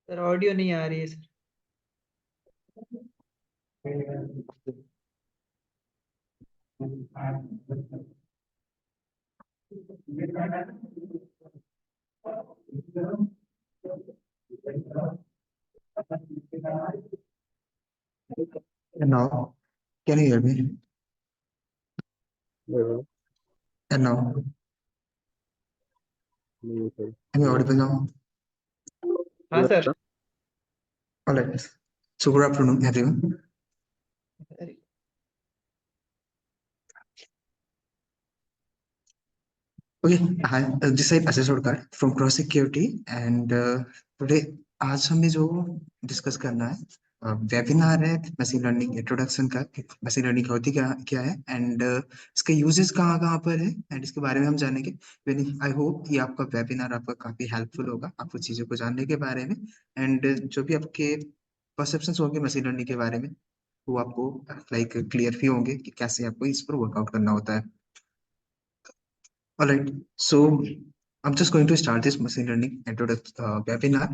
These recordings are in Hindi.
सर ऑडियो नहीं आ रही है sir. Now, can you hear me? Yeah, And now, okay. am I audible now? हाँ Yeah, sir. All right. So, good afternoon, everyone. अरे, Okay, hi, this side Ashish Sodkar from Cross Security, and today आज हमें जो डिस्कस करना है वेबिनार है मशीन लर्निंग इंट्रोडक्शन का। मशीन लर्निंग होती क्या क्या है एंड इसके यूजेस कहाँ कहाँ पर है एंड इसके बारे में हम जानेंगे। आई होप कि आपका वेबिनार आपका काफी हेल्पफुल होगा आपको चीजों को जानने के बारे में एंड जो भी आपके परसेप्शंस होंगे मशीन लर्निंग के बारे में वो आपको लाइक क्लियर भी होंगे कि कैसे आपको इस पर वर्कआउट करना होता है। All right, so I'm just going to start this machine learning introduction webinar.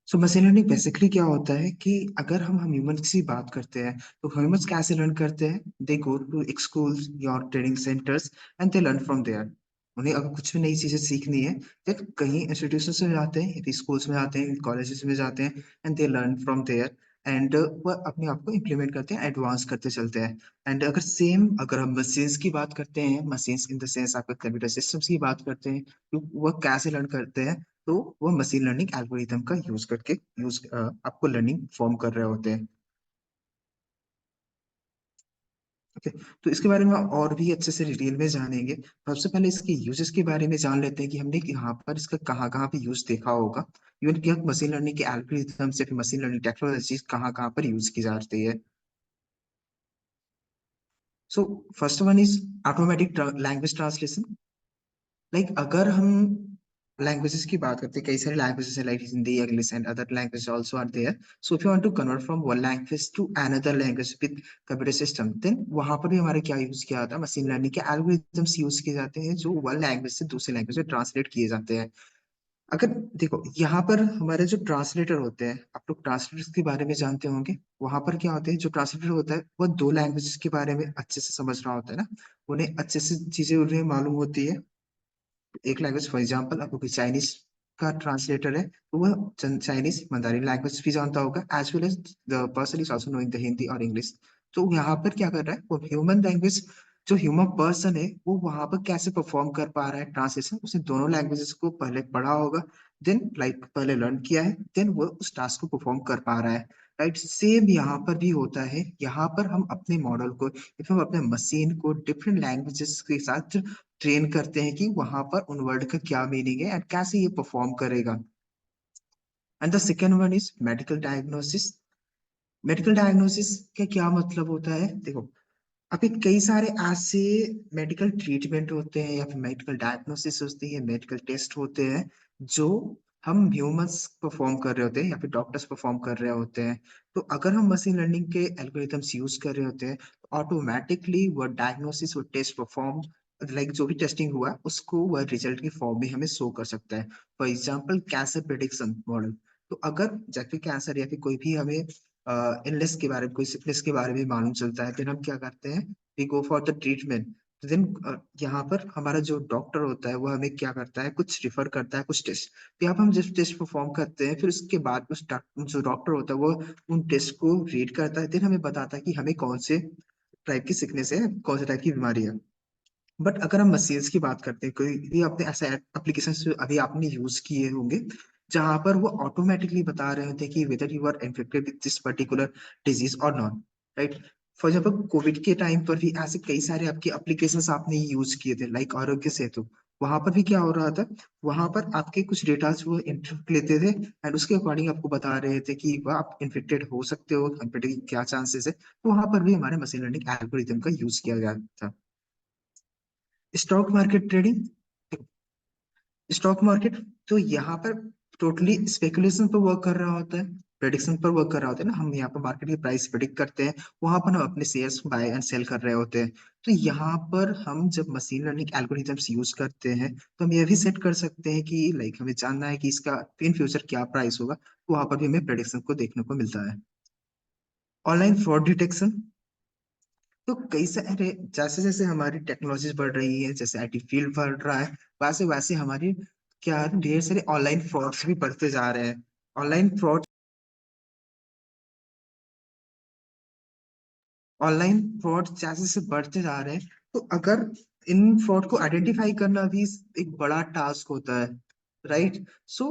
So machine learning basically क्या होता है कि अगर हम ह्यूमंस की बात करते हैं तो ह्यूमंस कैसे लर्न करते हैं। दे गो टू स्कूल्स और training centres and they learn from there. उन्हें अगर कुछ भी नई चीजें सीखनी है तो कहीं इंस्टीट्यूशन में जाते हैं, स्कूल्स में जाते हैं, कॉलेजेस में जाते हैं and they learn from there and वह अपने आप को इम्प्लीमेंट करते हैं, एडवांस करते चलते हैं। एंड अगर हम मशीन्स की बात करते हैं, मशीन्स इन द सेंस आपके कंप्यूटर सिस्टम्स की बात करते हैं तो वह कैसे लर्न करते हैं तो वो मशीन लर्निंग एल्गोरिथम का यूज करके आपको लर्निंग फॉर्म कर रहे होते हैं। ओके, तो इसके बारे में और भी अच्छे से डिटेल में जानेंगे। सबसे पहले इसके यूजेस के बारे में जान लेते हैं कि हमने यहाँ पर इसका कहाँ कहाँ पे यूज देखा होगा। इवन कि मशीन लर्निंग के एल्गोरिथम से मशीन लर्निंग टेक्नोलॉजी कहाँ कहाँ पर यूज की जाती है। So first one is automatic language translation. Like अगर हम लैंग्वेजेस की बात करते हैं, कई सारे लैंग्वेजेस है like Hindi, English and other language also are there. So if you want to convert from one language to another language with computer system then वहां पर भी हमारे क्या यूज किया जाता है, मशीन लर्निंग के एल्गोरिथम्स यूज किए जाते हैं जो वन लैंग्वेज से दूसरे लैंग्वेज में ट्रांसलेट किए जाते हैं। अगर देखो यहाँ पर हमारे जो ट्रांसलेटर होते हैं, आप लोग ट्रांसलेटर्स के बारे में जानते होंगे। वहां पर क्या होते हैं, जो ट्रांसलेटर होता है वो दो लैंग्वेजेस के बारे में अच्छे से समझ रहा होता है ना, उन्हें अच्छे से चीजें उन्हें मालूम होती है। एक लैंग्वेज फॉर एग्जांपल आपको कोई चाइनीज का ट्रांसलेटर है तो वह चाइनीज मंदारिन लैंग्वेज भी जानता होगा as well as the person is also knowing the Hindi और इंग्लिश। तो यहाँ पर क्या कर रहा है, वो ह्यूमन लैंग्वेज जो ह्यूमन पर्सन है वो वहां पर कैसे परफॉर्म कर पा रहा है ट्रांसलेशन, उसने दोनों लैंग्वेजेस को पहले पढ़ा होगा, देन लाइक पहले लर्न किया है, देन वो उस टास्क को परफॉर्म कर पा रहा है। राइट, सेम यहाँ पर भी होता है। यहाँ पर हम अपने मॉडल को या फिर हम अपने मशीन को डिफरेंट लैंग्वेजेस के साथ ट्रेन करते हैं कि वहां पर उन वर्ड का क्या मीनिंग है एंड कैसे ये परफॉर्म करेगा। And the second one is medical diagnosis. Medical diagnosis का क्या मतलब होता है, देखो अभी कई सारे ऐसे मेडिकल ट्रीटमेंट होते हैं या फिर मेडिकल डायग्नोसिस होती है, मेडिकल टेस्ट होते हैं जो हम ह्यूमंस परफॉर्म कर रहे होते हैं या फिर डॉक्टर्स परफॉर्म कर रहे होते हैं। तो अगर हम मशीन लर्निंग के एल्गोरिथम्स यूज कर रहे होते हैं तो ऑटोमेटिकली वो डायग्नोसिस वो टेस्ट परफॉर्म लाइक जो भी टेस्टिंग हुआ है, उसको वह रिजल्ट की फॉर्म में हमें शो कर सकता है। For example cancer prediction model. तो अगर जैसे कैंसर या फिर कोई भी हमें इलनेस के बारे में, कोई सिकनेस के बारे में मालूम चलता है, फिर हम क्या करते हैं, we go for the treatment. तो देन यहाँ पर हमारा जो डॉक्टर होता है वो हमें क्या करता है, कुछ रिफर करता है कुछ टेस्ट। तो यहाँ पर हम जब टेस्ट परफॉर्म करते हैं फिर उसके बाद जो डॉक्टर होता है वो उन टेस्ट को रीड करता है, देन हमें बताता है कि हमें कौन से टाइप की सिकनेस है, कौन से टाइप की बीमारी है। बट अगर हम मशीन्स की बात करते हैं, कोई भी आपने ऐसा एप्लीकेशन अभी आपने यूज किए होंगे जहां पर वो ऑटोमेटिकली बता रहे होते हैं कि whether you are infected with this particular disease और not. Right, for example covid के टाइम पर भी ऐसे कई सारे आपके एप्लीकेशंस आपने यूज किए थे लाइक आरोग्य सेतु। वहां पर भी क्या हो रहा था, वहां पर आपके कुछ डेटा वो इंटरप्ट लेते थे एंड उसके अकॉर्डिंग आपको बता रहे थे कि वह आप इन्फेक्टेड हो सकते हो, इन्फेक्टेड की क्या चांसेस है। तो वहां पर भी हमारे मशीन लर्निंग एल्गोरिथम का यूज किया गया था। Stock market trading, stock market, तो यहाँ पर टोटली स्पेकुलेशन पर वर्क कर रहा होता है, प्रेडिक्शन पर वर्क कर रहा होता है ना। हम यहाँ पर मार्केट की प्राइस प्रेडिक्ट करते हैं, वहां पर हम अपने शेयर्स बाय एंड सेल कर रहे होते हैं। तो यहाँ पर हम जब मशीन लर्निंग एल्गोरिथम्स यूज करते हैं तो हम ये भी सेट कर सकते हैं कि लाइक हमें जानना है कि इसका इन फ्यूचर क्या प्राइस होगा, तो वहां पर भी हमें प्रेडिक्शन को देखने को मिलता है। ऑनलाइन फ्रॉड डिटेक्शन, तो कई सारे जैसे जैसे हमारी टेक्नोलॉजीज बढ़ रही है, जैसे आईटी फील्ड बढ़ रहा है, वैसे वैसे हमारी क्या ढेर सारे ऑनलाइन फ्रॉड्स भी बढ़ते जा रहे हैं। ऑनलाइन फ्रॉड, ऑनलाइन फ्रॉड जैसे जैसे बढ़ते जा रहे हैं, तो अगर इन फ्रॉड को आइडेंटिफाई करना भी एक बड़ा टास्क होता है, राइट। सो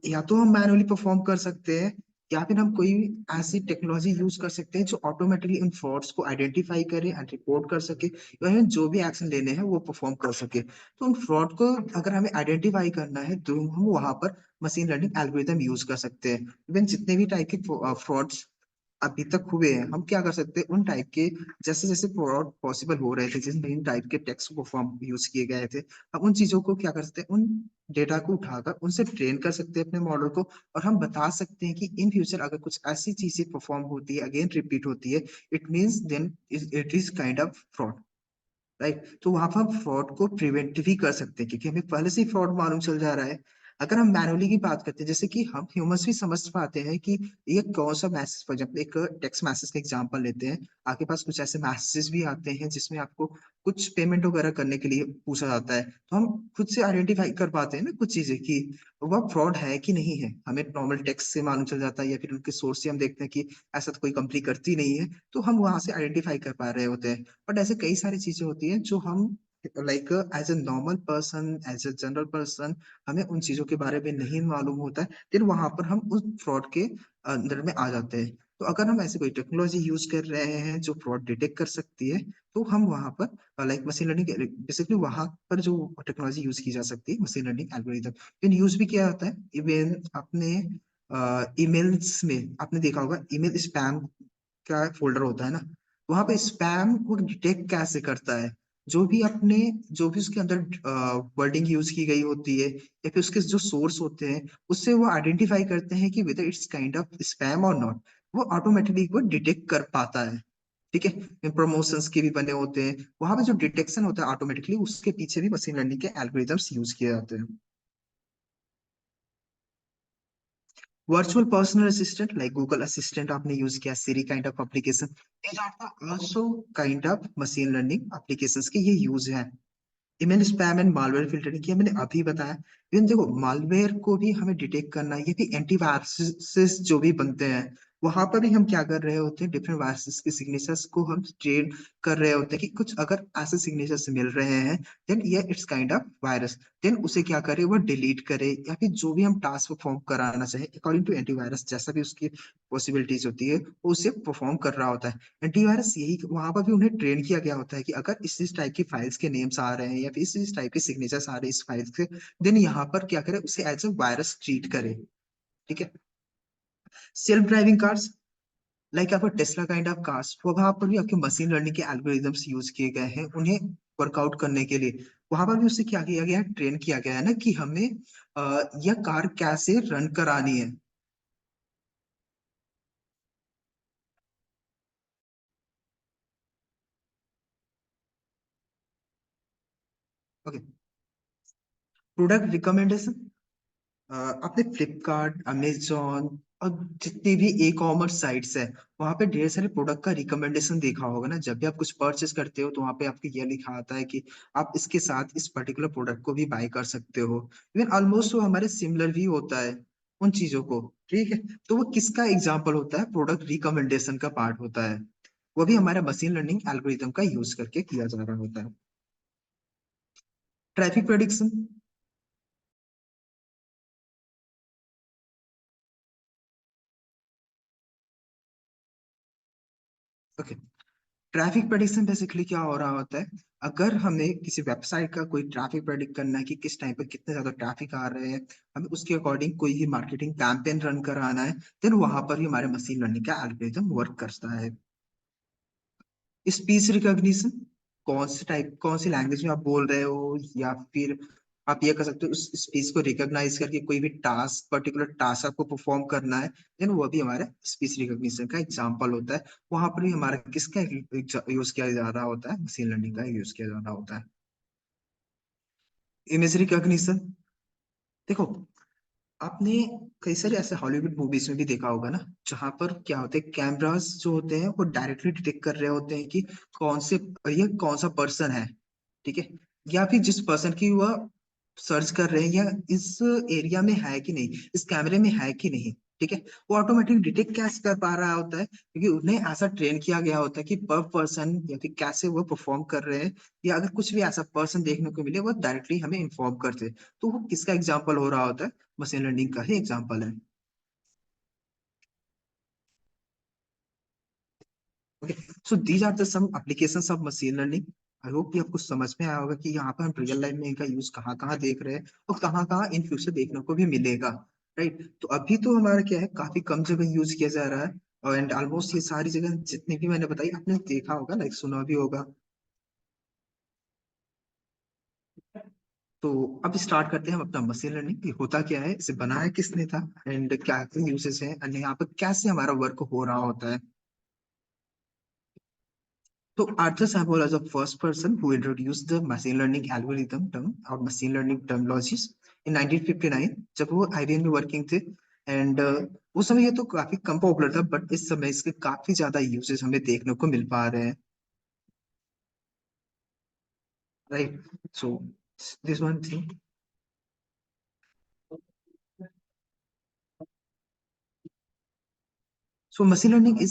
या तो हम मैनुअली परफॉर्म कर सकते हैं, या फिर हम कोई ऐसी टेक्नोलॉजी यूज कर सकते हैं जो ऑटोमेटिकली इन फ्रॉड्स को आइडेंटिफाई करे एंड रिपोर्ट कर सके, या फिर जो भी एक्शन लेने हैं वो परफॉर्म कर सके। तो उन फ्रॉड को अगर हमें आइडेंटिफाई करना है तो हम वहां पर मशीन लर्निंग एल्गोरिदम यूज कर सकते हैं। इवन जितने भी टाइप के फ्रॉड्स अभी तक हुए हैं, हम क्या कर सकते हैं उन टाइप के, जैसे जैसे फ्रॉड पॉसिबल हो रहे थे, जिस नई टाइप के टेक्स्ट को फॉर्म यूज किए गए थे, हम उन चीजों को क्या कर सकते हैं, उन डेटा को उठाकर उनसे ट्रेन कर सकते हैं अपने मॉडल को, और हम बता सकते हैं कि इन फ्यूचर अगर कुछ ऐसी चीजें परफॉर्म होती है, अगेन रिपीट होती है, it means then it is kind of fraud, right. तो वहां पर हम फ्रॉड को प्रिवेंट भी कर सकते हैं, क्योंकि हमें पहले से ही फ्रॉड मालूम चल जा रहा है। अगर हम मैनुअली की बात करते हैं, जैसे कि हम ह्यूमंस भी समझ पाते हैं कि ये कौन सा मैसेज, फॉर एग्जाम्पल एक टेक्स्ट मैसेज का एग्जांपल लेते हैं, आपके पास कुछ ऐसे मैसेजेस भी आते हैं जिसमें आपको कुछ पेमेंट वगैरह करने के लिए पूछा जाता है, तो हम खुद से आइडेंटिफाई कर पाते हैं ना कुछ चीजें कि वह फ्रॉड है कि नहीं है, हमें नॉर्मल टेक्स्ट से मालूम चल जाता है, या फिर उनके सोर्स से हम देखते हैं कि ऐसा तो कोई कंपनी करती नहीं है, तो हम वहां से आइडेंटिफाई कर पा रहे होते हैं। बट ऐसे कई सारी चीजें होती हैं जो हम like as a normal person, as a general person, हमें उन चीजों के बारे में नहीं मालूम होता है, फिर वहां पर हम उस फ्रॉड के अंदर में आ जाते हैं। तो अगर हम ऐसे कोई टेक्नोलॉजी यूज कर रहे हैं जो फ्रॉड डिटेक्ट कर सकती है, तो हम वहां पर लाइक मशीन लर्निंग, बेसिकली वहां पर जो टेक्नोलॉजी यूज की जा सकती है machine learning algorithm, in use भी किया जाता है। इवन अपने ईमेल्स में आपने देखा होगा, ईमेल स्पैम का फोल्डर होता है ना, वहां पे स्पैम को डिटेक्ट कैसे करता है, जो भी अपने, जो भी उसके अंदर वर्डिंग यूज की गई होती है, या फिर उसके जो सोर्स होते हैं, उससे वो आइडेंटिफाई करते हैं कि whether it's kind of spam और नॉट, वो ऑटोमेटिकली वो डिटेक्ट कर पाता है। ठीक है, प्रमोशंस के भी बने होते हैं, वहां पे जो डिटेक्शन होता है ऑटोमेटिकली, उसके पीछे भी मशीन लर्निंग के एल्गोरिदम्स यूज किए जाते हैं। Virtual personal assistant like Google assistant आपने यूज किया, Siri kind of application, these are the also kind of machine learning applications के ये यूज है। Email spam and malware filtering किया मैंने अभी बताया। इवन देखो, मालवेयर को भी हमें डिटेक्ट करना है, ये भी एंटीवायरसेस जो भी बनते हैं, वहां पर भी हम क्या कर रहे होते हैं, डिफरेंट वायरसेस के सिग्नेचर्स को हम ट्रेन कर रहे होते हैं कि कुछ अगर ऐसे सिग्नेचर्स मिल रहे हैं, देन ये it's kind of virus, then उसे क्या करे, वो डिलीट करे, या फिर जो भी हम टास्क परफॉर्म कराना चाहे अकॉर्डिंग टू एंटीवायरस, जैसा भी उसकी पॉसिबिलिटीज होती है, वो उसे परफॉर्म कर रहा होता है। एंटीवायरस यही, वहां पर भी उन्हें ट्रेन किया गया होता है कि अगर इस टाइप की फाइल्स के नेम्स आ रहे हैं, या फिर इस टाइप के सिग्नेचर्स आ रहे हैं इस फाइल्स के, देन यहाँ पर क्या करे, उसे एज ए वायरस ट्रीट करे। ठीक है। सेल्फ ड्राइविंग कार्स लाइक आपका टेस्ला काइंड ऑफ कार्स, वहां पर भी आपके मशीन लर्निंग के एल्गोरिदम्स यूज किए गए हैं उन्हें वर्कआउट करने के लिए। वहां पर भी उससे क्या किया गया है, ट्रेन किया गया है ना कि हमें यह कार कैसे रन करानी है। ओके, प्रोडक्ट रिकमेंडेशन, आपने फ्लिपकार्ट, अमेजोन और जितनी भी ई कॉमर्स साइट्स है, वहां पे ढेर सारे प्रोडक्ट का रिकमेंडेशन देखा होगा ना। जब भी आप कुछ परचेस करते हो तो वहां पे आपको ये लिखा आता है कि आप इसके साथ इस पर्टिकुलर प्रोडक्ट को भी बाय कर सकते हो। इवन ऑलमोस्ट वो हमारे सिमिलर भी होता है उन चीजों को। ठीक है, तो वो किसका एग्जाम्पल होता है, प्रोडक्ट रिकमेंडेशन का पार्ट होता है, वो भी हमारा मशीन लर्निंग एल्गोरिथम का यूज करके किया जा रहा होता है। Traffic prediction, okay, traffic prediction basically क्या हो रहा होता है, अगर हमें किसी वेबसाइट का कोई ट्रैफिक प्रेडिक्ट करना है कि किस टाइम पर कितने ज्यादा ट्रैफिक आ रहे हैं, हमें उसके अकॉर्डिंग कोई ही मार्केटिंग कैंपेन रन कराना है, देन वहां पर ही हमारे मशीन लर्निंग का एल्गोरिथम वर्क करता है। स्पीच रिकॉग्निशन, कौन से टाइप कौन सी लैंग्वेज में आप बोल रहे हो, या फिर आप ये कर सकते हो उस स्पीच को रिकॉग्नाइज करके कोई भी टास्क, पर्टिकुलर टास्क आपको परफॉर्म करना है, देन वो भी हमारा स्पीच रिकॉग्निशन का एग्जांपल होता है। वहां पर भी हमारा किसका यूज किया जा रहा होता है, मशीन लर्निंग का यूज किया जा रहा होता है। इमेज रिकॉग्निशन, देखो आपने कई सारे ऐसे हॉलीवुड मूवीज में भी देखा होगा ना, जहां पर क्या होते हैं, कैमरास जो होते हैं वो डायरेक्टली डिटेक्ट कर रहे होते हैं कि कौन से ये कौन सा पर्सन है, ठीक है, या फिर जिस पर्सन की वह सर्च कर रहे हैं या इस एरिया में है कि नहीं, इस कैमरे में है कि नहीं, ठीक है। वो ऑटोमेटिक डिटेक्ट कैसे कर पा रहा होता है, क्योंकि उन्हें ऐसा ट्रेन किया गया होता है कि पर पर्सन या फिर कैसे वो परफॉर्म कर रहे हैं, या अगर कुछ भी ऐसा पर्सन देखने को मिले वो डायरेक्टली हमें इन्फॉर्म करते हैं। तो वो किसका एग्जाम्पल हो रहा होता है, मशीन लर्निंग का ही एग्जाम्पल है। Okay, so these are the some applications of machine learning. I hope कि आपको समझ में आया होगा कि यहाँ पर हम रियल लाइफ में इनका यूज कहाँ कहाँ देख रहे हैं और कहाँ कहाँ इन फ्यूचर देखने को भी मिलेगा। राइट, तो अभी तो हमारा क्या है, काफी कम जगह यूज किया जा रहा है, एंड ऑलमोस्ट ये सारी जगह जितनी भी मैंने बताई आपने देखा होगा, लाइक सुना भी होगा। तो अब स्टार्ट करते हैं हम अपना मशीन लर्निंग, ये होता क्या है, इसे बनाया किसने था, एंड क्या क्या यूजेस है, एंड यहाँ पर कैसे हमारा वर्क हो रहा होता है। So Arthur Sample was the first person who introduced the machine learning algorithm term or machine learning terminologies in 1959, जब वो IBM में वर्किंग थे। एंड उस समय ये तो काफी कम पॉपुलर था, बट इस समय इसके काफी ज्यादा यूजेस हमें देखने को मिल पा रहे हैं। Right, so this one thing, so machine learning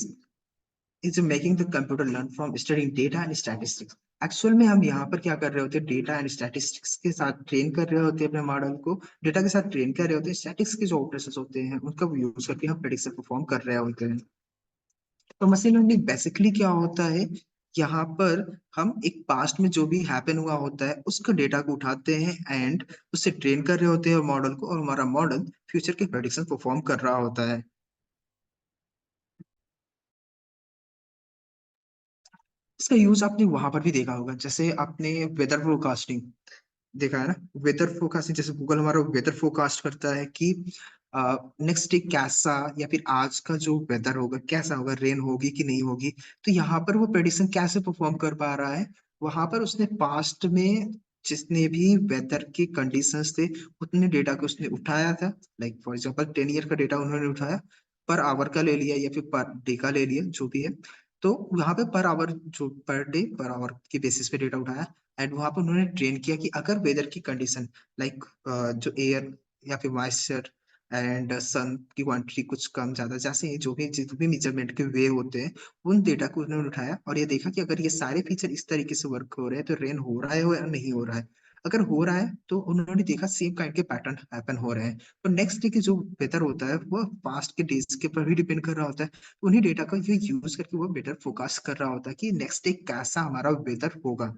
is making the computer learn from studying data and statistics. Actual में हम यहाँ पर क्या कर रहे होते हैं, डेटा एंड स्टैटिस्टिक्स के साथ ट्रेन कर रहे होते हैं अपने मॉडल को, डेटा के साथ ट्रेन कर रहे होते हैं, स्टैटिक्स के जो ऑपरेशंस होते हैं उनका यूज करके हम प्रेडिक्शन परफॉर्म कर रहे होते हैं। तो मशीन लर्निंग बेसिकली क्या होता है, यहाँ पर हम एक पास्ट में जो भी हैपन हुआ होता है उसका डेटा को उठाते हैं एंड उससे ट्रेन कर रहे होते हैं मॉडल को, और हमारा मॉडल फ्यूचर के प्रेडिक्शन परफॉर्म कर रहा होता है। इसका यूज आपने वहां पर भी देखा होगा, जैसे आपने वेदर फोरकास्टिंग देखा है ना। वेदर फोरकास्टिंग, जैसे गूगल हमारा वेदर फोरकास्ट करता है कि नेक्स्ट डे कैसा, या फिर आज का जो वेदर होगा कैसा होगा, रेन होगी कि नहीं होगी। तो यहाँ पर वो प्रेडिक्शन कैसे परफॉर्म कर पा रहा है, वहां पर उसने पास्ट में जितने भी वेदर के कंडीशंस थे उतने डेटा को उसने उठाया था। लाइक फॉर एग्जांपल 10 ईयर का डेटा उन्होंने उठाया, पर आवर का ले लिया या फिर पर डे का ले लिया, जो भी है। तो यहाँ पे पर आवर, जो पर डे पर आवर के बेसिस पे डेटा उठाया, एंड वहां पर उन्होंने ट्रेन किया कि अगर वेदर की कंडीशन, लाइक जो एयर या फिर मॉइस्चर एंड सन की क्वांटिटी कुछ कम ज्यादा, जैसे ये जो भी जितने भी मेजरमेंट के वे होते हैं, उन डेटा को उन्होंने उठाया और ये देखा कि अगर ये सारे फीचर इस तरीके से वर्क हो रहे हैं तो रेन हो रहा है या नहीं हो रहा है। अगर हो रहा है तो उन्होंने देखा सेम काइंड के पैटर्न हैपन हो रहे हैं। तो नेक्स्ट डे के जो वेदर होता है वो पास्ट के डेज के ऊपर भी डिपेंड कर रहा होता है। उन्हीं डेटा का ये यूज करके वो बेटर फोकास्ट कर रहा होता है कि नेक्स्ट डे कैसा हमारा वेदर होगा।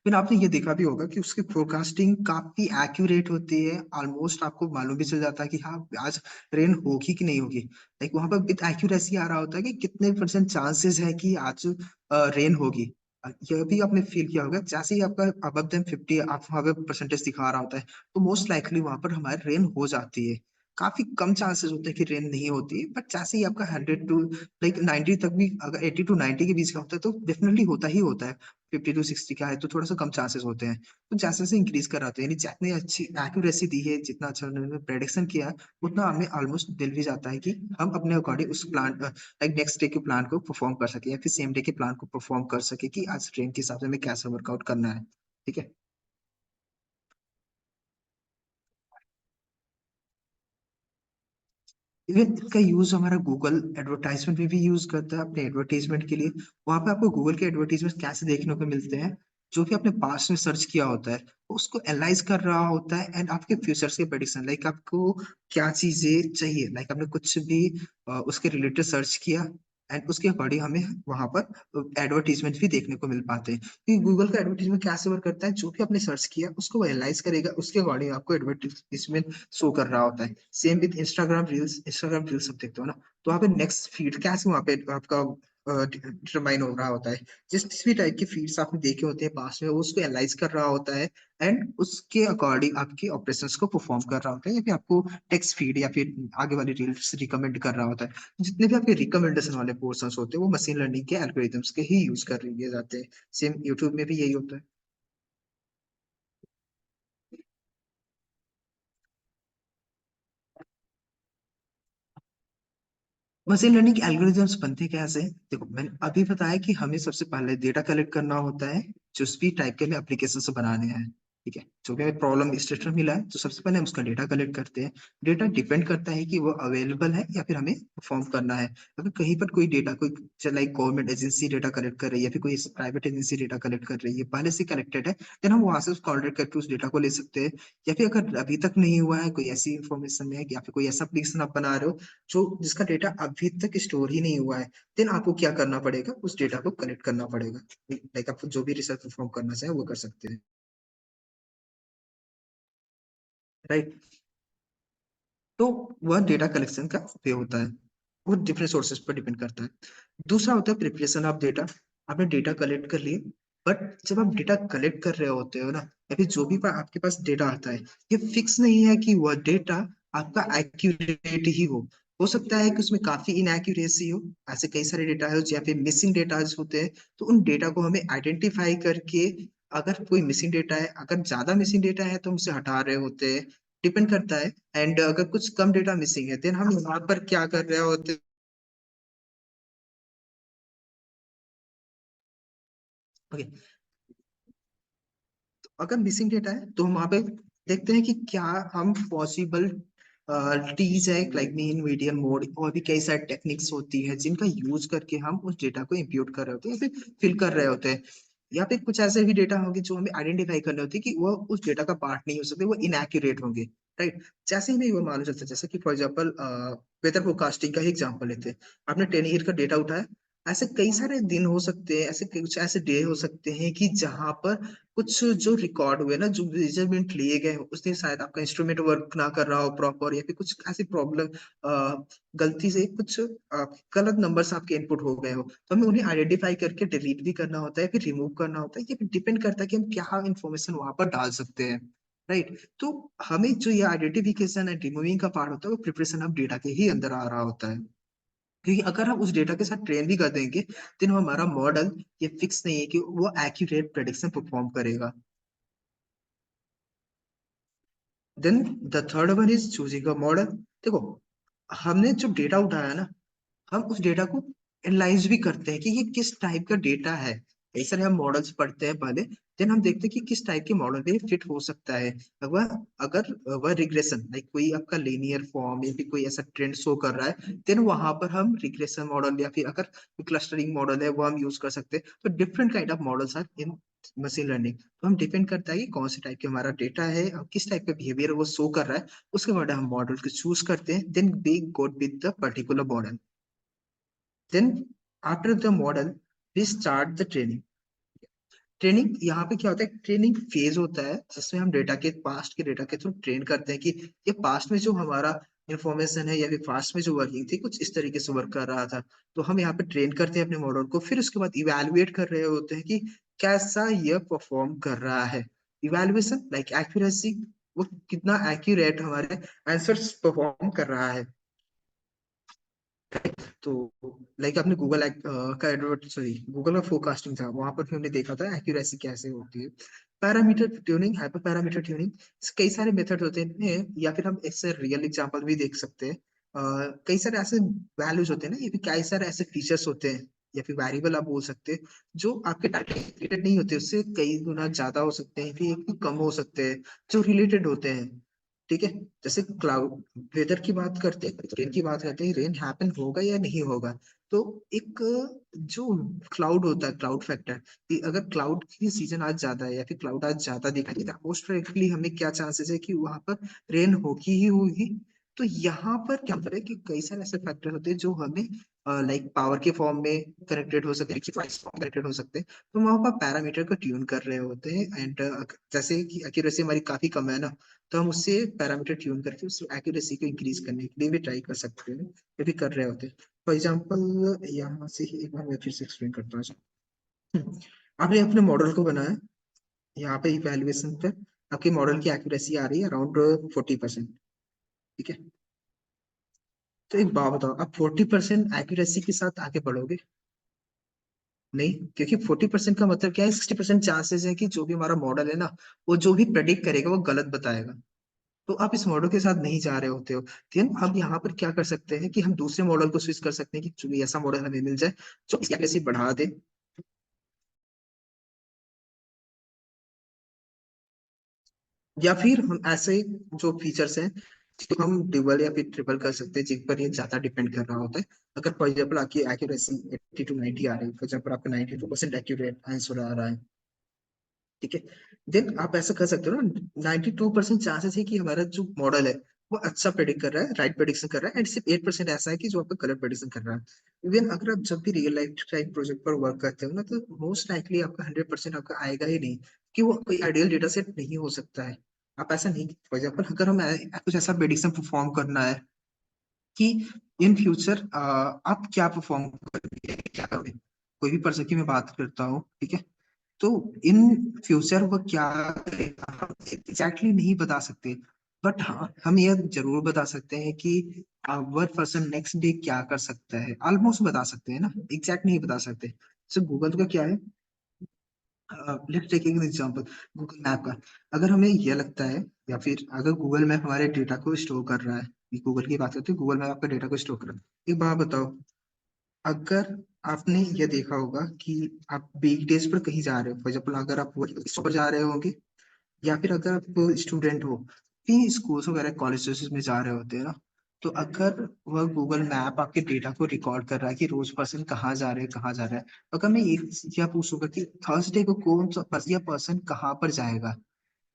फिर आपने ये देखा भी होगा कि उसकी फोरकास्टिंग काफी एक्यूरेट होती है, ऑलमोस्ट आपको मालूम भी चल जाता है कि हाँ आज रेन होगी कि नहीं होगी। लाइक वहां पर विद एक्यूरेसी आ रहा होता है कि कितने परसेंट चांसेस है कि आज रेन होगी। यह भी आपने फील किया होगा, जैसे ही आपका अबव देन 50 आप वहां पे परसेंटेज दिखा रहा होता है, तो मोस्ट लाइकली वहां पर हमारे रेन हो जाती है। काफी कम चांसेस होते हैं कि रेन नहीं होती है, बट जैसे ही आपका 100 टू लाइक 90 तक भी, अगर 80 टू 90 के बीच का होता है तो डेफिनेटली होता ही होता है। 50 टू 60 का है तो थोड़ा सा कम चांसेस होते हैं। तो जैसे जैसे इंक्रीज कर रहा था, यानी जितनी अच्छी एक्यूरेसी दी है, जितना अच्छा उन्होंने प्रेडिक्शन किया है, उतना हमें ऑलमोस्ट दिल भी जाता है कि हम अपने अकॉर्डिंग उस प्लान, लाइक नेक्स्ट डे के प्लान को परफॉर्म कर सके या फिर सेम डे के प्लान को परफॉर्म कर सके कि आज ट्रेन के हिसाब से हमें कैसा वर्कआउट करना है। ठीक है। इवन इसका यूज हमारा गूगल एडवर्टाइजमेंट में भी यूज करता है अपने एडवर्टाइजमेंट के लिए। वहां पे आपको गूगल के एडवर्टाइजमेंट कैसे देखने को मिलते हैं, जो भी आपने पास्ट में सर्च किया होता है वो उसको एनालाइज कर रहा होता है एंड आपके फ्यूचर्स के प्रेडिक्शन, लाइक आपको क्या चीजें चाहिए, लाइक आपने कुछ भी उसके रिलेटेड सर्च किया, एंड उसके अकॉर्डिंग हमें वहां पर एडवर्टीजमेंट भी देखने को मिल पाते हैं। कि गूगल का एडवर्टीजमेंट कैसे वर्क करता है, जो भी आपने सर्च किया उसको वो एनालाइज करेगा, उसके अकॉर्डिंग आपको एडवर्टीजमेंट शो कर रहा होता है। सेम विद इंस्टाग्राम रील्स सब देखते हो ना, तो वहाँ पे नेक्स्ट फीड कैसे वहाँ पे आपका डिटरमाइन हो रहा होता है। जिस भी टाइप के फीड्स आपने देखे होते हैं पास में, वो उसको एनालाइज कर रहा होता है एंड उसके अकॉर्डिंग आपके ऑपरेशंस को परफॉर्म कर रहा होता है, या फिर आपको टेक्स्ट फीड या फिर आगे वाली रील्स रिकमेंड कर रहा होता है। जितने भी आपके रिकमेंडेशन वाले पोर्शंस होते हैं वो मशीन लर्निंग के एल्गोरिथम्स के ही यूज कर लिए जाते हैं। सेम यूट्यूब में भी यही होता है। मशीन लर्निंग एल्गोरिथम्स बनते कैसे? देखो, मैंने अभी बताया कि हमें सबसे पहले डेटा कलेक्ट करना होता है, जिस भी टाइप के हमें एप्लीकेशन बनाने हैं। ठीक है, जो भी हमें प्रॉब्लम स्टेटमेंट मिला है तो सबसे पहले हम उसका डेटा कलेक्ट करते हैं। डेटा डिपेंड करता है कि वो अवेलेबल है या फिर हमें परफॉर्म करना है। अगर कहीं पर कोई डेटा, कोई like government agency data collect कर रही है या फिर कोई प्राइवेट एजेंसी डेटा कलेक्ट कर रही है, पहले से कलेक्टेड है, देन हम वहां से उसको ऑर्डर करके उस डेटा को ले सकते हैं। या फिर अगर अभी तक नहीं हुआ है, कोई ऐसी इंफॉर्मेशन है या फिर कोई ऐसा एप्लीकेशन आप बना रहे हो जो जिसका डेटा अभी तक स्टोर ही नहीं हुआ है, देन आपको क्या करना पड़ेगा, उस डेटा को कलेक्ट करना पड़ेगा। लाइक आप जो भी रिसर्च परफॉर्म करना चाहे वो कर सकते हैं। राइट। तो वह डेटा कलेक्शन का वे होता है, वो डिफरेंट सोर्सेज पर डिपेंड करता है। दूसरा होता है प्रिपरेशन ऑफ डेटा। आपने डेटा कलेक्ट कर लिए, बट जब आप डेटा कलेक्ट कर रहे होते हो ना, या फिर जो भी आपके पास डेटा आता है, ये फिक्स नहीं है कि वह डेटा आपका एक्यूरेट ही हो सकता है कि उसमें काफी इनएक्यूरेसी हो। ऐसे कई सारे डेटा है या फिर मिसिंग डेटा होते हैं। तो उन डेटा को हमें आइडेंटिफाई करके, अगर कोई मिसिंग डेटा है, अगर ज्यादा मिसिंग डेटा है तो हम उसे हटा रहे होते हैं, डिपेंड करता है। एंड अगर कुछ कम डेटा मिसिंग है, देन हम यहाँ पर क्या कर रहे होते हैं। अगर मिसिंग डेटा है तो हम वहाँ पे देखते हैं कि क्या हम पॉसिबल टीज है, लाइक मीन मीडियन मोड, और भी कई सारी टेक्निक्स होती है जिनका यूज करके हम उस डेटा को इंप्यूट कर रहे होते हैं या फिर फिल कर रहे होते हैं। या फिर कुछ ऐसे भी डेटा होंगे जो हमें आइडेंटिफाई करने होते हैं कि वो उस डेटा का पार्ट नहीं हो सकते, वो इनएक्यूरेट होंगे। राइट। जैसे ही हमें वो मालूम चलता है, जैसे कि फॉर एग्जाम्पल वेदर फोरकास्टिंग का ही एग्जाम्पल लेते हैं। आपने 10 ईयर का डेटा उठाया, ऐसे कई सारे दिन हो सकते हैं, ऐसे कुछ ऐसे डे हो सकते हैं कि जहां पर कुछ जो रिकॉर्ड हुए ना, जो मेजरमेंट लिए गए हो, उस दिन शायद आपका इंस्ट्रूमेंट वर्क ना कर रहा हो प्रॉपर, या फिर कुछ ऐसी प्रॉब्लम, गलती से कुछ गलत नंबर्स आपके इनपुट हो गए हो, तो हमें उन्हें आइडेंटिफाई करके डिलीट भी करना होता है, फिर रिमूव करना होता है। ये डिपेंड करता है कि हम क्या इन्फॉर्मेशन वहां पर डाल सकते हैं। राइट। तो हमें जो ये आइडेंटिफिकेशन एंड रिमूविंग का पार्ट होता है, वो प्रिपरेशन ऑफ डेटा के ही अंदर आ रहा होता है। क्योंकि अगर हम उस डेटा के साथ ट्रेन भी कर देंगे, तो हमारा मॉडल ये फिक्स नहीं है कि वो एक्यूरेट प्रेडिक्शन परफॉर्म करेगा। Then the third one is choosing a model. देखो, हमने जो डेटा उठाया ना, हम उस डेटा को एनालाइज भी करते हैं कि ये किस टाइप का डेटा है। ऐसे हम मॉडल्स पढ़ते हैं पहले, देन हम देखते हैं कि किस टाइप के मॉडल पे फिट हो सकता है। अगर अगर वह रिग्रेशन, लाइक कोई आपका लीनियर फॉर्म या फिर कोई ऐसा ट्रेंड शो कर रहा है, देन वहां पर हम रिग्रेशन मॉडल या फिर अगर क्लस्टरिंग मॉडल है वो हम यूज कर सकते हैं। तो different kind of models are in machine learning. तो हम डिपेंड करता है कि कौन से टाइप के हमारा डेटा है और किस टाइप का बिहेवियर वो शो कर रहा है, उसके बाद हम मॉडल को चूज करते हैं, then we go with the particular model. Then after the model, we start the training. Training यहाँ पे क्या होता है, ट्रेनिंग फेज होता है जिसमें हम डेटा के पास्ट के डेटा के थ्रू ट्रेन करते हैं कि ये पास्ट में जो हमारा इंफॉर्मेशन है या फिर पास्ट में जो वर्किंग थी कुछ इस तरीके से वर्क कर रहा था। तो हम यहाँ पे ट्रेन करते हैं अपने मॉडल को, फिर उसके बाद इवेलुएट कर रहे होते हैं कि कैसा यह परफॉर्म कर रहा है। इवेलुएशन लाइक एक्यूरेसी, वो कितना एक्यूरेट हमारे आंसर्स परफॉर्म कर रहा है। तो लाइक आपने गूगल का एडवर्ट सॉरी गूगल का फोरकास्टिंग था, वहां पर भी हमने देखा था एक्यूरेसी कैसे होती है। Parameter tuning, hyper parameter tuning, कई सारे मेथड होते हैं, या फिर हम इससे रियल एग्जांपल भी देख सकते हैं। कई सारे ऐसे वैल्यूज होते हैं ना, ये भी कई सारे ऐसे फीचर्स होते हैं या फिर वेरिएबल आप बोल सकते हैं, जो आपके डाटा रिलेटेड नहीं होते, उससे कई गुना ज्यादा हो सकते हैं, फिर कम हो सकते हैं, जो रिलेटेड होते हैं। ठीक है। जैसे क्लाउड वेदर की बात करते हैं, रेन की बात करते हैं, रेन हैपन होगा या नहीं होगा। तो एक जो क्लाउड होता है, क्लाउड फैक्टर, कि अगर क्लाउड की सीजन आज ज्यादा है या फिर क्लाउड आज ज्यादा दिखाई देता है, मोस्ट प्रोबेबली हमें क्या चांसेस है कि वहां पर रेन होगी ही होगी। तो यहाँ पर क्या होता है कि कई सारे ऐसे फैक्टर होते हैं जो हमें लाइक पावर के फॉर्म में कनेक्टेड हो सकते हैं, कनेक्टेड हो सकते हैं। तो हम वहाँ पर पैरामीटर को ट्यून कर रहे होते हैं, एंड जैसे कि एक्यूरेसी हमारी काफी कम है ना, तो हम उससे पैरामीटर ट्यून करके उस एक्यूरेसी को इंक्रीज करने के लिए भी ट्राई कर सकते हैं, ये भी कर रहे होते हैं। फॉर एग्जाम्पल यहाँ से ही एक बार मैं फिर से एक्सप्लेन करता हूँ। आपने अपने मॉडल को बनाया, यहाँ पे इवैल्यूएशन पे आपके मॉडल की एक्यूरेसी आ रही है अराउंड 40%। ठीक है, तो एक बात बताओ, आप 40% एक्यूरेसी के साथ आगे बढ़ोगे? नहीं, क्योंकि 40% का मतलब क्या है, 60% चांसेस है कि जो भी हमारा मॉडल है ना, वो जो भी प्रेडिक्ट करेगा वो गलत बताएगा। तो आप इस मॉडल के साथ नहीं जा रहे होते हो, तो हम यहाँ पर क्या कर सकते हैं कि हम दूसरे मॉडल को स्विच कर सकते हैं कि जो भी ऐसा मॉडल हमें मिल जाए जो इसकी एक्यूरेसी बढ़ा दे। या फिर हम ऐसे जो फीचर्स हैं जिसको हम डबल या फिर ट्रिपल कर सकते हैं, जिन पर ये ज्यादा डिपेंड कर रहा होता है। अगर फॉर एग्जाम्पल आपकी एक्यूरेसी 80 to 90 आ रही है, फॉर एग्जाम्पल आपका 92% एक्यूरेट आंसर आ रहा है, ठीक है, देन आप ऐसा कर सकते हो ना, 92% चांसेस है कि हमारा जो मॉडल है वो अच्छा प्रेडिक्ट कर रहा है, राइट प्रेडिक्शन कर रहा है, एंड सिर्फ 8% ऐसा है कि जो आपका गलत प्रेडिक्शन कर रहा है। इवन अगर आप जब भी रियल लाइफ टाइम प्रोजेक्ट पर वर्क करते हो ना, तो मोस्ट लाइकली आपका 100% आपका आएगा ही नहीं, कि वो कोई आइडियल डेटा सेट नहीं हो सकता है। आप ऐसा नहीं, फॉर एग्जाम्पल अगर हम कुछ ऐसा प्रेडिक्शन परफॉर्म करना है कि इन फ्यूचर आप क्या परफॉर्म करेंगे, क्या करोगे, कोई भी पर्सन की मैं बात करता हूँ, ठीक है, तो इन फ्यूचर वो क्या करेगा हम एग्जैक्टली नहीं बता सकते, बट हाँ हम ये जरूर बता सकते हैं कि वर पर्सन नेक्स्ट डे क्या कर सकता है, ऑलमोस्ट बता सकते हैं ना, एग्जैक्ट नहीं बता सकते। सो गूगल का क्या है, let's take an example, Google map का। अगर हमें यह लगता है, या फिर अगर गूगल मैप हमारे डेटा को स्टोर कर रहा है, गूगल की बात करते हैं, गूगल मैप आपका डेटा को स्टोर कर रहा है, एक बात बताओ, अगर आपने ये देखा होगा कि आप वीक डेज पर कहीं जा रहे हो, फॉर एग्जाम्पल अगर आप वर्क पर जा रहे होंगे, या फिर अगर आप स्टूडेंट हो, कहीं स्कूल्स वगैरह कॉलेजेस में जा रहे होते हैं ना, तो अगर वह गूगल मैप आपके डेटा को रिकॉर्ड कर रहा है कि रोज पर्सन कहाँ जा रहे हैं, कहाँ जा रहा है, तो अगर मैं एक क्या पूछूंगा कि थर्सडे को कौन सा पर्सन कहाँ पर जाएगा,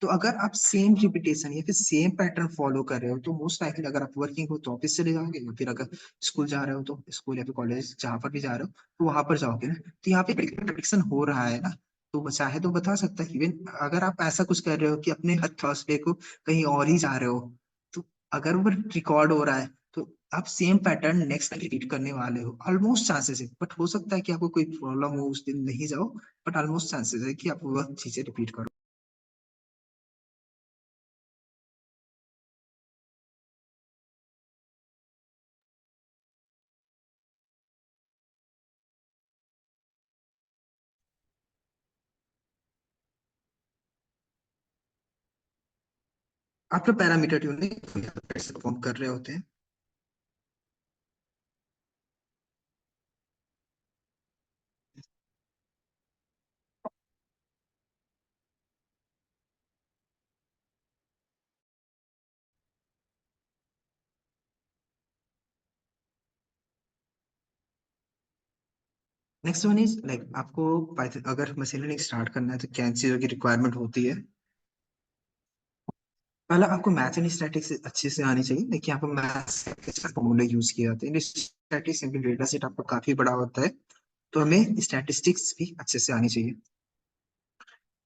तो अगर आप सेम रिपीटेशन या फिर सेम पैटर्न फॉलो कर रहे हो, तो मोस्ट लाइकली अगर आप वर्किंग हो तो ऑफिस चले जाओगे, या फिर अगर स्कूल जा रहे हो तो स्कूल या फिर कॉलेज जहां पर भी जा रहे हो तो वहां पर जाओगे ना। तो यहाँ पे प्रिडिक्शन हो रहा है ना, तो वो चाहे तो बता सकता है। इवन अगर आप ऐसा कुछ कर रहे हो कि अपने हर थर्सडे को कहीं और ही जा रहे हो, तो अगर वो रिकॉर्ड हो रहा है, तो आप सेम पैटर्न नेक्स्ट रिपीट करने वाले हो, ऑलमोस्ट चांसेस है, बट हो सकता है कि आपको कोई प्रॉब्लम हो उस दिन नहीं जाओ, बट ऑलमोस्ट चांसेस है कि आप वह चीजें रिपीट करो। आप तो पैरामीटर ट्यूनिंग परफॉर्म कर रहे होते हैं। नेक्स्ट वन इज लाइक आपको पाइथन अगर मशीन लर्निंग स्टार्ट करना है तो क्या चीजों की रिक्वायरमेंट होती है। पहला आपको मैथ एंड स्टैटिक्स अच्छे से आनी चाहिए, देखिए यहाँ पर मैथ फॉर्मूले यूज किए जाते हैं, स्टैटिक्स डेटा सेट आपका काफी बड़ा होता है, तो हमें स्टैटिस्टिक्स भी अच्छे से आनी चाहिए।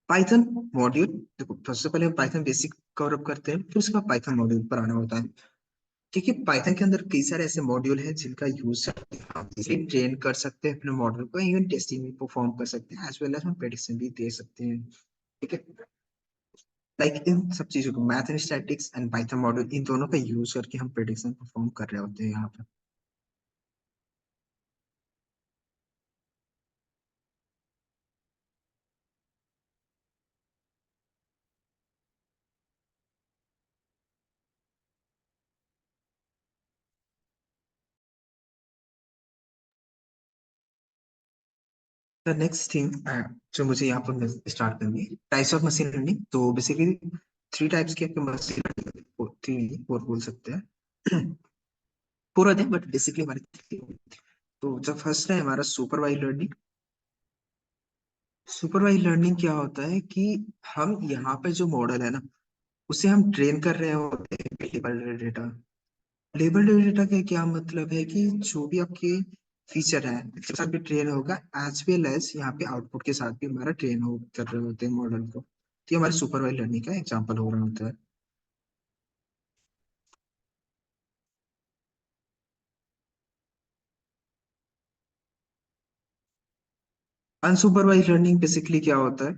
पाइथन मॉड्यूल, देखो सबसे पहले हम पाइथन बेसिक कवर अप करते हैं, फिर उसके बाद पाइथन मॉड्यूल पर आना होता है। क्योंकि पाइथन के अंदर कई सारे ऐसे मॉड्यूल हैं जिनका यूज हम ट्रेन कर सकते हैं अपने मॉडल को, इवन टेस्टिंग भी परफॉर्म कर सकते हैं, एज वेल एज हम प्रेडिक्शन भी दे सकते हैं। ठीक है, लाइक इन सब चीजों को math and statics and Python module, इन दोनों का यूज करके हम प्रेडिक्शन परफॉर्म कर रहे होते हैं यहाँ पर। द नेक्स्ट थिंग जो मुझे यहाँ पर स्टार्ट करनी है, टाइप्स ऑफ मशीन लर्निंग, तो बेसिकली थ्री टाइप्स की आपके मशीन लर्निंग, थ्री फोर बोल सकते हैं, पूरा दिन, बट बेसिकली हमारे three। तो जब फर्स्ट है हमारा सुपरवाइज लर्निंग। सुपरवाइज लर्निंग क्या होता है कि हम यहाँ पे जो मॉडल है ना, उसे हम ट्रेन कर रहे होते हैं डेटा, लेबल डेटा का क्या मतलब है कि जो भी आपके फीचर है उसके साथ भी ट्रेन होगा, एज वेल एज यहाँ पे आउटपुट के साथ भी हमारा ट्रेन हो कर रहे होते हैं मॉडल को। तो ये हमारे सुपरवाइज लर्निंग का एग्जांपल हो रहा होता है। अनसुपरवाइज लर्निंग बेसिकली क्या होता है,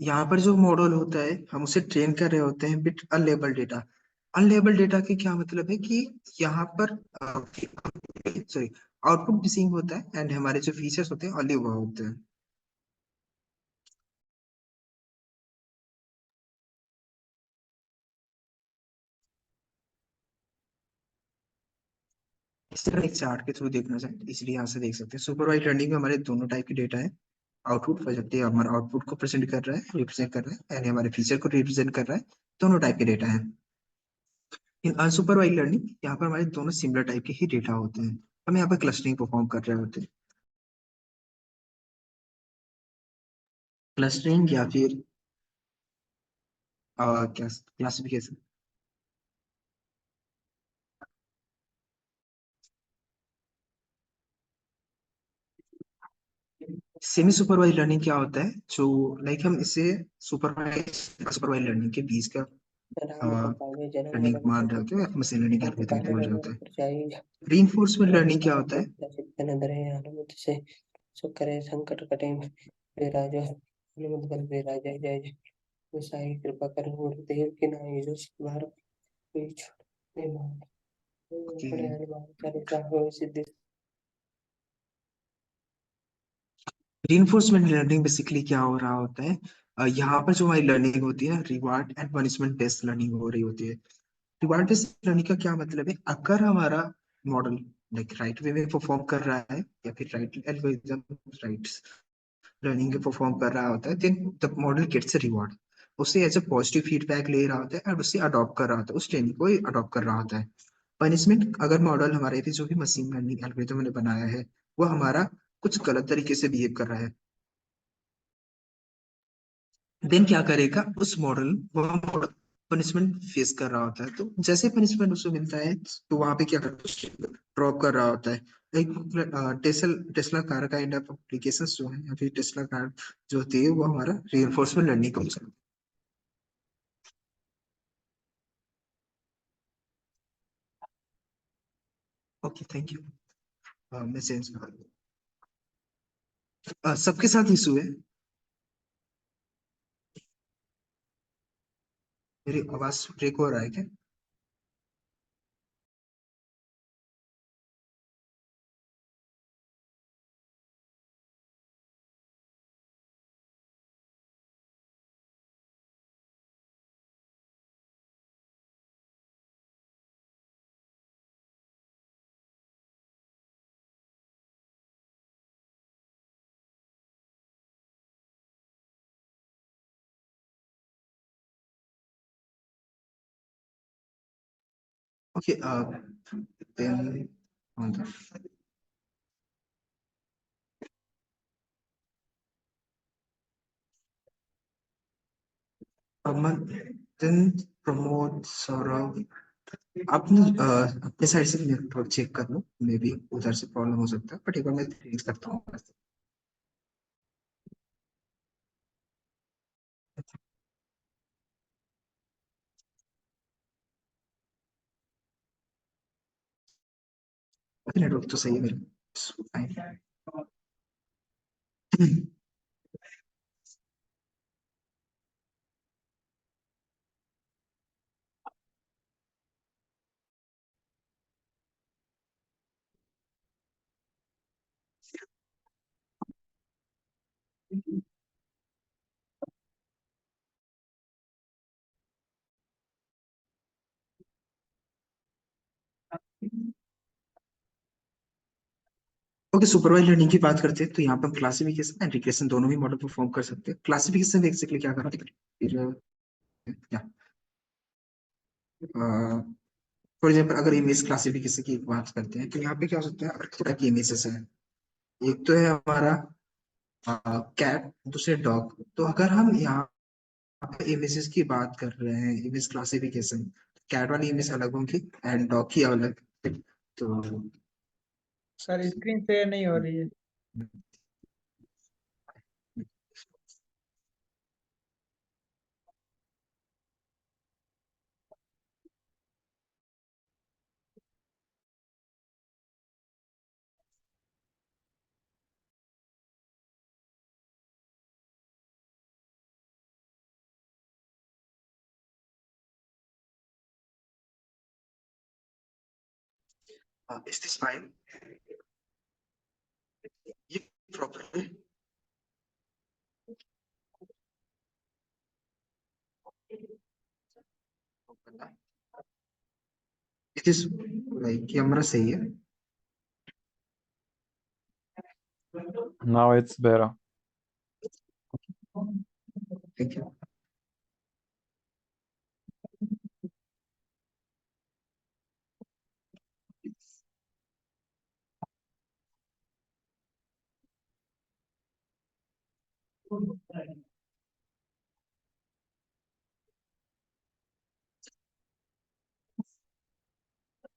यहाँ पर जो मॉडल होता है हम उसे ट्रेन कर रहे होते हैं with unlabel data. Unlabel data के क्या मतलब है कि यहाँ पर सॉरी, आउटपुट मिसिंग होता है एंड हमारे जो फीचर्स होते हैं ओनली वो होते हैं। इस तरह एक चार्ट के थ्रू देखना चाहें इसलिए यहाँ से देख सकते हैं सुपरवाइज लर्निंग में हमारे दोनों टाइप के डेटा है। आउटपुट जबकि हमारा आउटपुट को प्रेजेंट कर रहा है, रिप्रेजेंट कर रहा है, एंड हमारे फीचर को रिप्रेजेंट कर रहा है। दोनों टाइप के डेटा है। इन अनसुपरवाइज लर्निंग यहाँ पर हमारे दोनों सिमिलर टाइप के ही डेटा होते हैं। हम यहाँ पर क्लस्टरिंग परफॉर्म कर रहे होते हैं। क्लस्टरिंग या फिर क्या क्लासिफिकेशन। सेमी सुपरवाइज लर्निंग क्या होता है, जो लाइक हम इसे सुपरवाइज सुपरवाइज लर्निंग के बीच का रामकृपाले लर्निंग जन्मदिन मान रहे होते हैं, मशीन लर्निंग के एल्गोरिथम मान रहे होते हैं। प्रजाई रीइंफोर्समेंट लर्निंग क्या होता है, चित्तनदरे हनुमत से सुकरे संकट कटे विराज हनुमत बल विराज जय जय गोसाई कृपा कर गुरुदेव की नाई जो बार कोई छोड़ने मान कि पड़े हनुमान चालीसा हो सिद्धि। रीइंफोर्समेंट लर्निंग बेसिकली क्या हो रहा होता है, यहाँ पर जो हमारी लर्निंग होती है reward and punishment based learning हो रही होती है। रिवार्ड बेस्ड लर्निंग का क्या मतलब है, अगर हमारा मॉडल लाइक राइट वे में परफॉर्म कर रहा है या फिर राइट एल्गोरिथम राइट लर्निंग के परफॉर्म कर रहा होता है, then the model gets a reward. उसे एज अ पॉजिटिव फीडबैक ले रहा होता है और उसे अडॉप्ट कर रहा होता है, उस ट्रेनिंग को अडॉप्ट कर रहा होता है। पनिशमेंट, अगर मॉडल हमारे भी जो भी मशीन लर्निंग एल्गोरिथम ने बनाया है वो हमारा कुछ गलत तरीके से बिहेव कर रहा है, देन क्या करेगा उस मॉडल वह मॉडल पनिशमेंट फेस कर रहा होता है। तो जैसे पनिशमेंट उसे मिलता है तो वहां पे क्या करता है, ड्रॉप कर रहा होता है। एक टेस्ला कार का इंड एप्लीकेशन जो है या फिर टेस्ला कार जो होती है वो हमारा रिइंफोर्समेंट लर्निंग का है। Okay thank you. मैं चेंज कर सबके साथ इशू है। मेरी आवाज ब्रेक हो रहा है क्या? Okay then on the Aman, then Pramod Saurabh, अपनी अपने साइड से नेटवर्क चेक कर लो, मे बी उधर से प्रॉब्लम हो सकता है, बट एक बार मैं देख सकता हूँ। नेटवर्क तो सही है मेरे। Fine. ओके, सुपरवाइज लर्निंग की बात करते हैं तो यहाँ पर हम क्लासिफिकेशन एंड रिग्रेशन दोनों ही मॉडल परफॉर्म कर सकते हैं। क्लासिफिकेशन बेसिकली क्या करते हैं, फिर या फॉर एग्जाम्पल अगर इमेज क्लासिफिकेशन की बात करते हैं तो यहाँ पे क्या हो सकता है, अलग तरह की इमेजेस है। एक तो है हमारा कैट, दूसरे डॉग। तो अगर हम यहाँ पे इमेजेस की बात कर रहे हैं, इमेज क्लासिफिकेशन, कैट वाली इमेज अलग होगी एंड डॉग की अलग। तो सर स्क्रीन शेयर नहीं हो रही है। Is this fine? ये प्रॉपर है? इट इज लाइक कैमरा सही है? Now it's better. Thank you.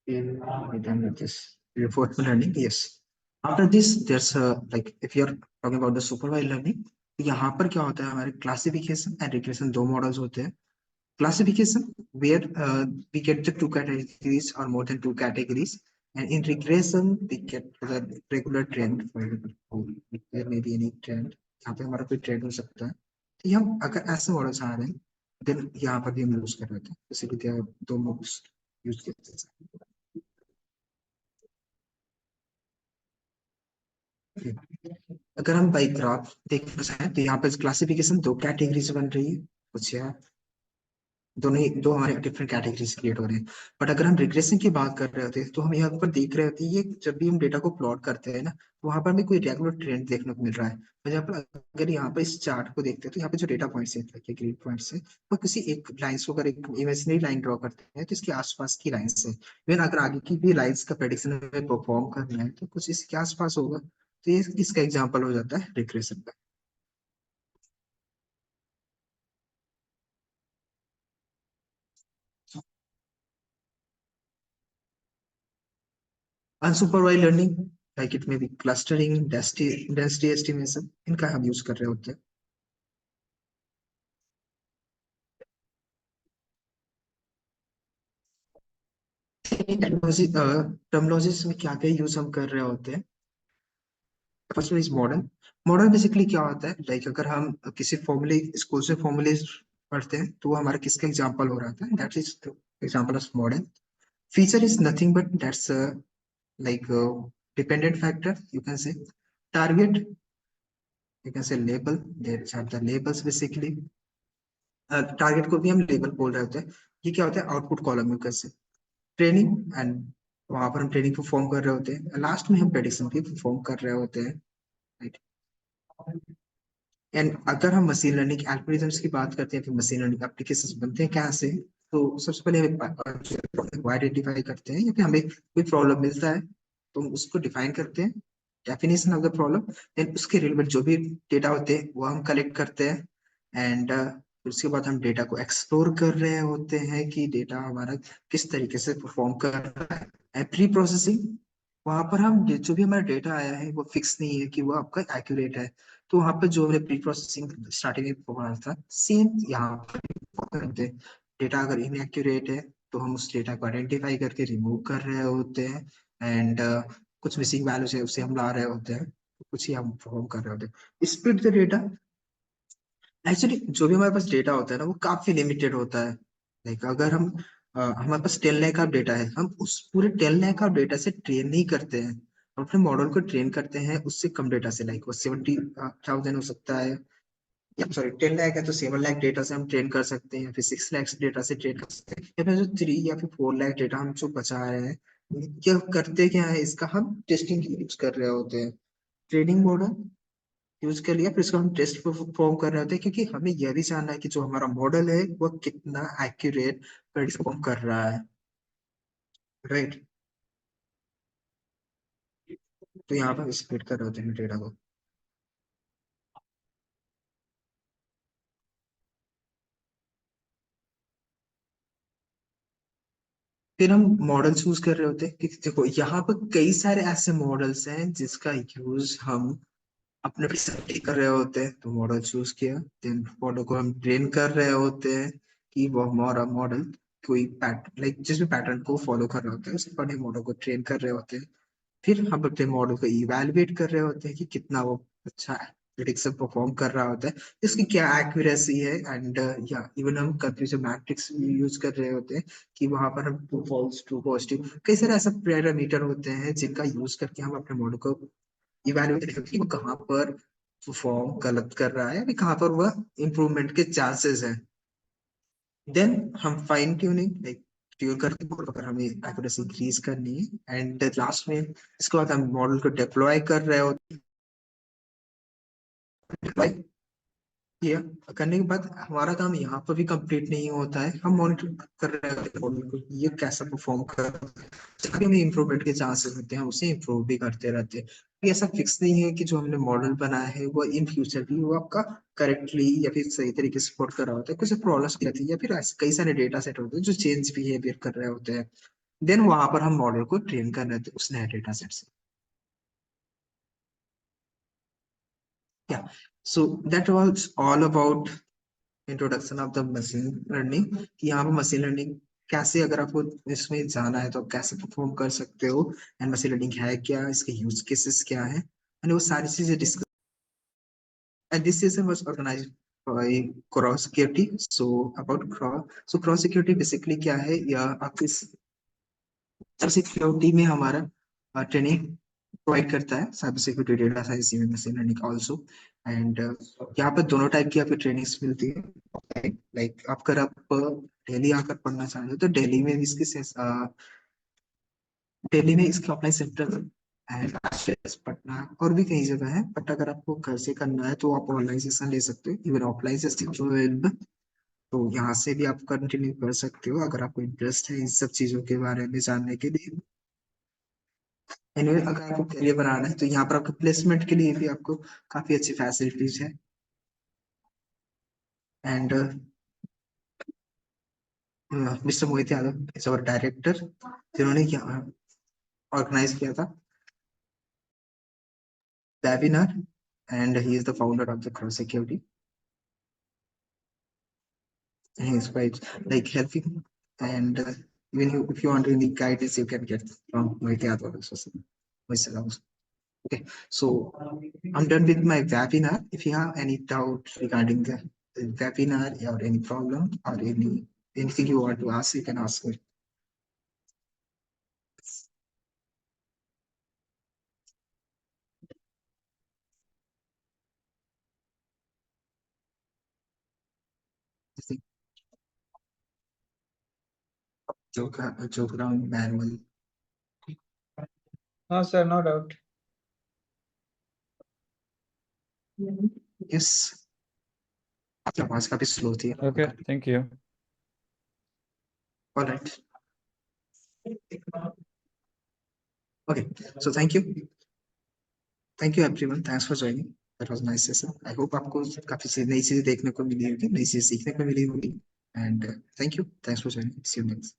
We're done with this reinforcement learning. Yes. After this, there's like if you're talking about the supervised learning, तो यहाँ पर क्या होता है, हमारे क्लासिफिकेशन एंड रिग्रेशन दो मॉडल्स होते हैं. Classification, where we get the two categories or more than two categories, and in regression we get the regular trend. For example, there may be any trend, यहाँ पे हमारा कोई ट्रेंड हो सकता है, तो ये हम अगर ऐसे मॉडल्स आ रहे हैं देन यहाँ पर भी हम यूज कर रहे थे, इसीलिए दो मॉडल्स यूज करते हैं. अगर हम बाई ग्राफ देखना चाहें तो यहाँ पर क्लासिफिकेशन दो कैटेगरी से बन रही है, कुछ है दोनों ही, दो हमारे डिफरेंट कैटेगरीज क्रिएट हो रहे हैं. बट अगर हम रिग्रेशन की बात कर रहे होते हैं तो हम यहाँ पर देख रहे होते हैं, ये जब भी हम डेटा को प्लॉट करते हैं ना, तो वहां पर हमें कोई रेगुलर ट्रेंड देखने को मिल रहा है. और यहाँ पर अगर यहाँ पर इस चार्ट को देखते हैं तो यहाँ पे जो डेटा पॉइंट्स है, ग्रिड पॉइंट्स है, वो किसी एक लाइन्स को अगर एक इमेजिनरी लाइन ड्रॉ करते हैं तो इसके आसपास की लाइन्स है. इवन अगर आगे की भी लाइन्स का प्रेडिक्शन हमें परफॉर्म करना है तो कुछ इसके आसपास होगा. तो ये इसका एग्जाम्पल हो जाता है रिग्रेशन का. अनसुपरवाइज्ड लर्निंग, लाइक इट में भी क्लस्टरिंग, डेंसिटी एस्टिमेशन, इनका हम यूज कर रहे होते हैं. टर्मिनोलॉजीज में क्या क्या यूज हम कर रहे होते हैं. First is modern. Modern basically क्या होता है, लाइक अगर हम किसी फॉर्मूले स्कूल से फॉर्मूले पढ़ते हैं तो वो हमारा किसका एग्जांपल हो रहा था, that is example of modern. Feature is nothing but that's like dependent factor, you can say. Target, you can say label, they have the labels basically. Target को भी हम लेबल बोल रहे होते हैं. ये क्या होता है, output column, you can say. Training, and वहां पर हम ट्रेनिंग परफॉर्म कर रहे होते हैं, लास्ट में हम प्रेडिक्शन भी परफॉर्म कर रहे होते हैं, राइट. एंड अगर हम मशीन लर्निंग एल्गोरिथम्स की बात करते हैं, फिर मशीन लर्निंग एप्लीकेशंस बनते हैं क्या से, तो सबसे पहले हमें आइडेंटिफाई करते हैं या फिर हमें कोई प्रॉब्लम मिलता है तो हम उसको डिफाइन करते हैं, definition of the problem. Then उसके रिलेटेड जो भी डेटा होते हैं वो हम कलेक्ट करते हैं. एंड उसके बाद हम डेटा को एक्सप्लोर कर रहे होते हैं कि डेटा हमारा किस तरीके से परफॉर्म कर रहा है. प्री प्रोसेसिंग, वहां पर हम जो भी हमारा डेटा आया है वो फिक्स नहीं है कि वो आपका एक्यूरेट है, तो वहां पर जो हमने प्री प्रोसेसिंग स्टार्टिंग में पढ़ा था सेम यहाँ पर करते हैं. डेटा अगर इनएक्यूरेट है तो हम उस डेटा को आइडेंटिफाई करके रिमूव कर रहे होते हैं. एंड कुछ मिसिंग वैल्यूज है उसे हम ला रहे होते हैं, कुछ ही हम परफॉर्म कर रहे होते हैं. स्प्लिट द डेटा, एक्चुअली जो भी हमारे पास डेटा होता है ना वो काफी लिमिटेड होता है. लाइक अगर हम हमारे पास 10 लाख ऑफ डेटा है, हम उस पूरे 10 लाख ऑफ डेटा से ट्रेन नहीं करते हैं, हम अपने मॉडल को ट्रेन करते हैं उससे कम डेटा से, लाइक वो 70,000 हो सकता है, या सॉरी 10 लाख है तो 7 लाख डेटा से हम ट्रेन कर सकते हैं, या फिर 6 लाख डेटा से ट्रेन कर सकते हैं, या फिर जो 3 या फिर 4 लाख डेटा हम जो बचा रहे हैं, क्या करते क्या है, इसका हम टेस्टिंग यूज कर रहे होते हैं. ट्रेनिंग मॉडल यूज कर लिया, फिर इसको हम टेस्ट परफॉर्म कर रहे होते हैं क्योंकि हमें यह भी जानना है कि जो हमारा मॉडल है वो कितना एक्यूरेट परफॉर्म कर रहा है, राइट. तो यहाँ पर स्प्लिट कर रहे होते हैं डेटा को. फिर हम मॉडल चूज कर रहे होते हैं कि देखो यहाँ पर कई सारे ऐसे मॉडल्स हैं जिसका यूज हम अपने पे कर रहे होते हैं, तो मॉडल चूज किया, देन मॉडल को हम ट्रेन कर रहे होते हैं कि वो हमारा मॉडल कोई पैटर्न लाइक जिस भी पैटर्न को फॉलो कर रहे होते हैं उस पर मॉडल को ट्रेन कर रहे होते हैं। फिर हम अपने मॉडल को इवेलुएट कर रहे होते हैं कि कितना वो अच्छा प्रेडिक्शन परफॉर्म कर रहा होता है, इसकी क्या एक्यूरेसी है, एंड या इवन हम कंफ्यूजन मैट्रिक्स यूज कर रहे होते हैं कि वहां पर हम ट्रू फॉल्स ट्रू पॉजिटिव कई सारे ऐसे पैरामीटर होते हैं जिनका यूज करके हम अपने मॉडल को इवेलुएट करके वो कहाँ पर परफॉर्म गलत कर रहा है, कहाँ पर वह इम्प्रूवमेंट के चांसेस है। देन हम फाइन ट्यूनिंग लाइक ट्यून करके अगर हमें एक्यूरेसी इंक्रीज करनी है, एंड लास्ट में इसके बाद हम मॉडल को डिप्लॉय कर रहे होते हैं। किया करने के बाद हमारा काम यहाँ पर भी कंप्लीट नहीं होता है, हम मॉनिटर कर रहे होते हैं मॉडल को ये कैसा परफॉर्म कर रहा है, जहाँ भी हमें इम्प्रूवमेंट के चांसेस होते हैं उसे इम्प्रूव भी करते रहते हैं। ये ऐसा फिक्स नहीं है कि जो हमने मॉडल बनाया है वो इन फ्यूचर भी वो आपका करेक्टली या फिर सही तरीके से सपोर्ट कर रहा होता है, कुछ प्रॉब्लम्स रहती है या फिर ऐसे कई सारे डेटा सेट होते हैं जो चेंज बिहेवियर कर रहे होते हैं, देन वहां पर हम मॉडल को ट्रेन कर रहे थे उस नए डेटा सेट से। Yeah, so that was all about introduction of the machine learning, कि यहाँ पर मशीन लर्निंग कैसे, अगर आपको इसमें जाना है तो आप कैसे परफॉर्म कर सकते हो, एंड मशीन लर्निंग है क्या, इसके यूज केसेस क्या है, एंड वो सारी चीजें discuss. And this session was organised by cross security. So about cross security basically क्या है, या आपके सिक्योरिटी में हमारा ट्रेनिंग प्रोवाइड करता है, cyber security, data science, machine learning also. And यहाँ पर दोनों टाइप की आपकी ट्रेनिंग्स मिलती है, लाइक अगर आप दिल्ली आकर पढ़ना चाहते हो तो दिल्ली में इसके ऑफलाइन सेंटर एंड पटना और भी कई जगह है, बट अगर आपको घर से करना है तो आप ऑनलाइन सेशन ले सकते हो, इवन ऑफलाइन सेशन अवेलेबल, तो यहाँ से भी आप कंटिन्यू कर सकते हो अगर आपको इंटरेस्ट है इन सब चीजों के बारे में जानने के लिए। एनीवे अगर आपको करियर बनाना है तो यहाँ पर आपको प्लेसमेंट के लिए भी आपको काफी अच्छी फैसिलिटीज है। And mister Mohit Yadav is our director, जिन्होंने ऑर्गेनाइज किया था webinar, and he is the founder of the cross security. He is quite like helping, and even if you want any guidance you can get from Mohit Yadav also. Okay, so I'm done with my webinar. If you have any doubt regarding the webinar or any problem or anything you want to ask, you can ask me. Joke around manual. No, sir, no doubt. Yes. आपकी आवाज काफी स्लो थी। Okay, thank you. All right. Okay, so thank you. Thank you everyone. Thanks for joining. That was a nice session. I hope आपको काफी नई चीजें देखने को मिली होगी, नई चीजें सीखने को मिली होगी, and thank you. Thanks for joining. See you next.